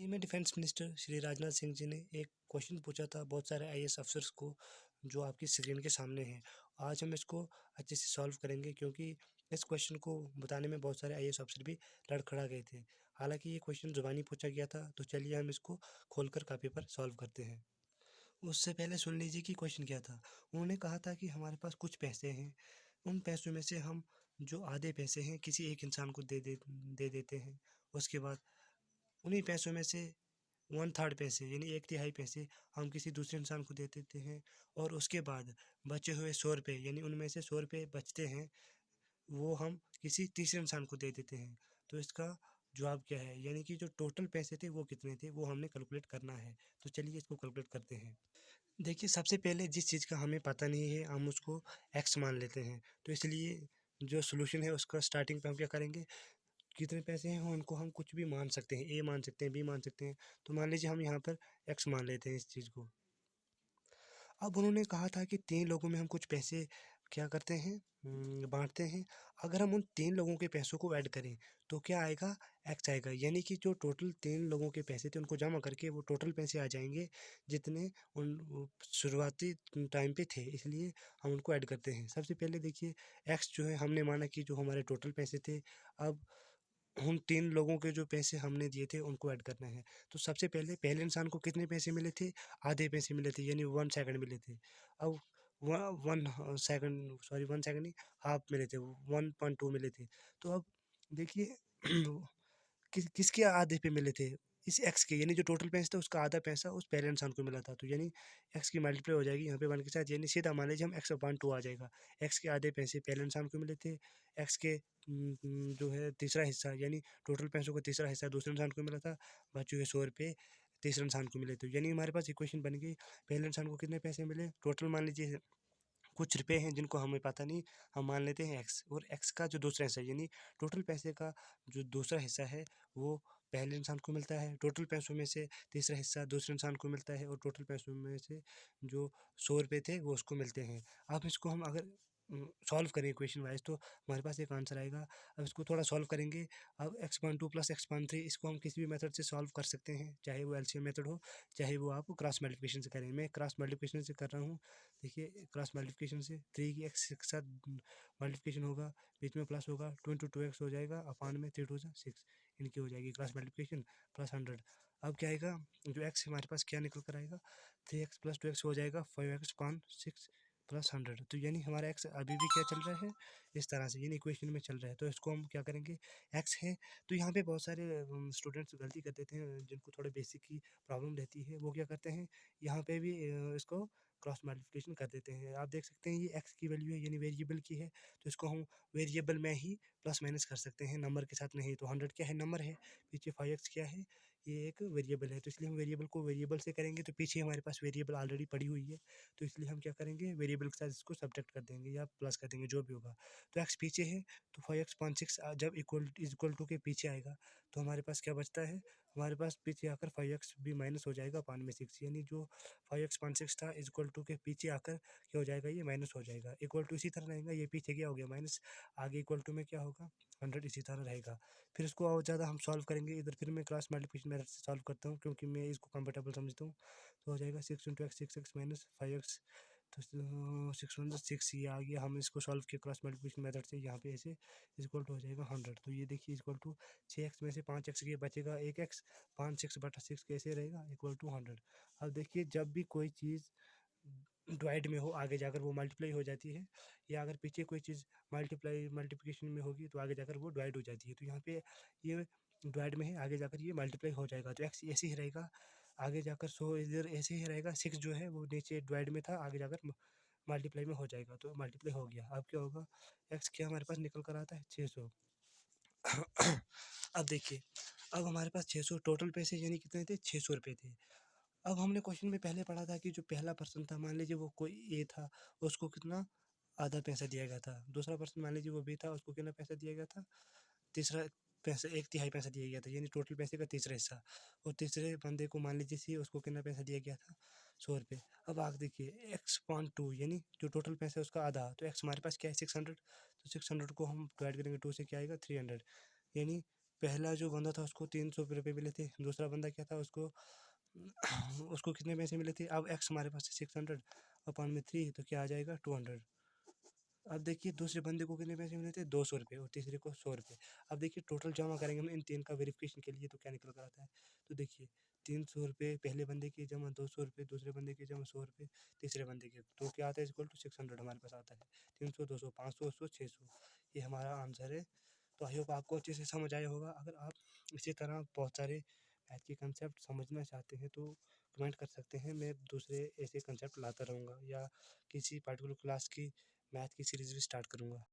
हाल ही में defence minister Shri Rajnath Singh ji ने एक क्वेश्चन पूछा था बहुत सारे आईएएस अफसर्स को, जो आपकी स्क्रीन के सामने है। आज हम इसको अच्छे से सॉल्व करेंगे, क्योंकि इस क्वेश्चन को बताने में बहुत सारे आईएएस अफसर भी लड़खड़ा गए थे। हालांकि ये क्वेश्चन जुबानी पूछा गया था, तो चलिए हम इसको खोलकर कापी पर सॉल्व करते हैं। उससे पहले सुन लीजिए कि क्वेश्चन क्या था। उन्होंने कहा था कि हमारे पास कुछ पैसे हैं, उन पैसों में से हम जो आधे पैसे हैं किसी एक इंसान को दे देते हैं। उसके बाद उन्हीं पैसों में से वन थर्ड पैसे यानी एक तिहाई पैसे हम किसी दूसरे इंसान को दे देते हैं। और उसके बाद बचे हुए 100 रुपये, यानी उनमें से 100 रुपये बचते हैं, वो हम किसी तीसरे इंसान को दे देते हैं। तो इसका जवाब क्या है, यानी कि जो टोटल पैसे थे वो कितने थे, वो हमने कैलकुलेट करना है। तो चलिए इसको कैलकुलेट करते हैं। देखिए, सबसे पहले जिस चीज़ का हमें पता नहीं है हम उसको एक्स मान लेते हैं। तो इसलिए जो सोल्यूशन है उसका स्टार्टिंग पे हम क्या करेंगे, कितने पैसे हैं उनको हम कुछ भी मान सकते हैं, ए मान सकते हैं, बी मान सकते हैं। तो मान लीजिए हम यहाँ पर एक्स मान लेते हैं इस चीज़ को। अब उन्होंने कहा था कि 3 लोगों में हम कुछ पैसे क्या करते हैं, बाँटते हैं। अगर हम उन 3 लोगों के पैसों को ऐड करें तो क्या आएगा, एक्स आएगा। यानी कि जो टोटल 3 लोगों के पैसे थे उनको जमा करके वो टोटल पैसे आ जाएँगे जितने उन वो शुरुआती टाइम पे थे, इसलिए हम उनको ऐड करते हैं। सबसे पहले देखिए, एक्स जो है हमने माना कि जो हमारे टोटल पैसे थे। अब उन 3 लोगों के जो पैसे हमने दिए थे उनको ऐड करना है। तो सबसे पहले पहले इंसान को कितने पैसे मिले थे, आधे पैसे मिले थे, यानी 1 सेकंड मिले थे। अब व 1 सेकंड, सॉरी 1 सेकंड नहीं, हाफ मिले थे, 1.2 मिले थे। तो अब देखिए किसके आधे पे मिले थे, इस एक्स के, यानी जो टोटल पैसा था उसका आधा पैसा उस पहले इंसान को मिला था। तो यानी एक्स की मल्टीप्लाई हो जाएगी यहाँ पे 1 के साथ, यानी सीधा मान लीजिए हम x/2 आ जाएगा। एक्स के आधे पैसे पहले इंसान को मिले थे, एक्स के जो है तीसरा हिस्सा, यानी टोटल पैसों का तीसरा हिस्सा दूसरे इंसान को मिला था। बचे हुए 100 रुपये तीसरे इंसान को मिले थे। यानी हमारे पास इक्वेशन बन गई, पहले इंसान को कितने पैसे मिले, टोटल मान लीजिए कुछ रुपए हैं जिनको हमें पता नहीं, हम मान लेते हैं एक्स। और एक्स का जो दूसरा हिस्सा, यानी टोटल पैसे का जो दूसरा हिस्सा है वो पहले इंसान को मिलता है। टोटल पैसों में से तीसरा हिस्सा दूसरे इंसान को मिलता है, और टोटल पैसों में से जो 100 रुपये थे वो उसको मिलते हैं। अब इसको हम अगर सॉल्व करें इक्वेशन वाइज तो हमारे पास एक आंसर आएगा। अब इसको थोड़ा सॉल्व करेंगे। अब x/2 प्लस x/3 इसको हम किसी भी मेथड से सॉल्व कर सकते हैं, चाहे वो एलसीएम मेथड हो, चाहे वो आप क्रॉस मल्टीप्लिकेशन से करें। मैं क्रॉस मल्टीप्लिकेशन से कर रहा हूँ। देखिए, क्रॉस मल्टीप्लिकेशन से 3 की एक्स के साथ मल्टीप्लिकेशन होगा, बीच में प्लस होगा, 2 इंटू 2x हो जाएगा, अपान में 3 2 6, इनकी हो जाएगी क्रॉस मल्टीप्लिकेशन प्लस 100। अब क्या आएगा, जो एक्स हमारे पास क्या निकल कर आएगा, 3x प्लस 2x हो जाएगा 5x अपान 6 प्लस 100। तो यानी हमारा एक्स अभी भी क्या चल रहा है, इस तरह से, यानी इक्वेशन में चल रहा है। तो इसको हम क्या करेंगे, एक्स है। तो यहाँ पे बहुत सारे स्टूडेंट्स गलती कर देते हैं, जिनको थोड़े बेसिक की प्रॉब्लम रहती है। वो क्या करते हैं, यहाँ पे भी इसको क्रॉस मल्टीप्लिकेशन कर देते हैं। आप देख सकते हैं ये एक्स की वैल्यू है, यानी वेरिएबल की है, तो इसको हम वेरिएबल में ही प्लस माइनस कर सकते हैं, नंबर के साथ नहीं। तो 100 क्या है, नंबर है, पीछे 5x क्या है, ये एक वेरिएबल है। तो इसलिए हम वेरिएबल को वेरिएबल से करेंगे, तो पीछे हमारे पास वेरिएबल ऑलरेडी पड़ी हुई है, तो इसलिए हम क्या करेंगे, वेरिएबल के साथ इसको सब्ट्रैक्ट कर देंगे या प्लस कर देंगे, जो भी होगा। तो एक्स पीछे है, तो 5x/6 जब इक्वल टू के पीछे आएगा तो हमारे पास क्या बचता है, हमारे पास पीछे आकर 5x भी माइनस हो जाएगा अपान में 6, यानी जो 5x/6 था इक्वल टू के पीछे आकर क्या हो जाएगा, ये माइनस हो जाएगा। इक्वल टू इसी तरह रहेगा, ये पीछे क्या हो गया माइनस, आगे इक्वल टू में क्या होगा 100, इसी तरह रहेगा। फिर इसको और ज़्यादा हम सॉल्व करेंगे, इधर फिर मैं क्रॉस मल्टीप्लिकेशन मेथड से सॉल्व करता हूँ, क्योंकि मैं इसको कंफर्टेबल समझता हूँ। तो हो जाएगा 6 into x 6x minus 5x, तो 6 ये आ गया। हम इसको सॉल्व किया क्रॉस मल्टीप्लिकेशन मेथड से, यहाँ पे ऐसे इक्वल टू हो जाएगा 100। तो ये देखिए इक्वल टू 6x में से 5x के बचेगा 1x, 5 6/6 कैसे रहेगा, इक्वल टू 100। अब देखिए, जब भी कोई चीज़ डिवाइड में हो आगे जाकर वो मल्टीप्लाई हो जाती है, या अगर पीछे कोई चीज़ मल्टीप्लिकेशन में होगी तो आगे जाकर वो डिवाइड हो जाती है। तो यहाँ पे ये डिवाइड में है, आगे जाकर ये मल्टीप्लाई हो जाएगा। तो एक्स ऐसे ही रहेगा, आगे जाकर इधर ऐसे ही रहेगा। 6 जो है वो नीचे डिवाइड में था, आगे जाकर मल्टीप्लाई में हो जाएगा, तो मल्टीप्लाई हो गया। अब क्या होगा, एक्स क्या हमारे पास निकल कर आता है 600। अब देखिए, अब हमारे पास 600 टोटल पैसे यानी कितने थे, 600 रुपये थे। अब हमने क्वेश्चन में पहले पढ़ा था कि जो पहला पर्सन था, मान लीजिए वो कोई ए था, उसको कितना आधा पैसा दिया गया था। दूसरा पर्सन मान लीजिए वो बी था, उसको कितना पैसा दिया गया था, तीसरा पैसा, एक तिहाई पैसा दिया गया था, यानी टोटल पैसे का तीसरा हिस्सा। और तीसरे बंदे को मान लीजिए सी, उसको कितना पैसा दिया गया था, 100 रुपये। अब आगे देखिए x/2, यानी जो टोटल पैसा है उसका आधा। तो एक्स हमारे पास क्या है, 600। तो 600 को हम डिवाइड करेंगे 2 से, क्या आएगा 300, यानी पहला जो बंदा था उसको 300 रुपये मिले थे, दूसरा बंदा क्या था उसको उसको कितने पैसे मिले थे। अब एक्स हमारे पास है 600 अपॉन में 3, तो क्या आ जाएगा 200। अब देखिए दूसरे बंदे को कितने पैसे मिले थे 200 रुपये और तीसरे को 100 रुपये। अब देखिए टोटल जमा करेंगे हम इन तीन का वेरिफिकेशन के लिए, तो क्या निकल कर आता है। तो देखिए 300 रुपये पहले बंदे के जमा 200 रुपये, दूसरे बंदे के जमा 100 रुपये, तीसरे बंदे के, तो क्या आता है इक्वल टू 600 हमारे पास आता है। 300, 200, 500, 100, 600, ये हमारा आंसर है। तो आई होप आपको अच्छे से समझ आया होगा। अगर आप इसी तरह बहुत सारे मैथ के कंसेप्ट समझना चाहते हैं तो कमेंट कर सकते हैं, मैं दूसरे ऐसे कंसेप्ट लाता रहूँगा या किसी पार्टिकुलर क्लास की मैथ की सीरीज़ भी स्टार्ट करूँगा।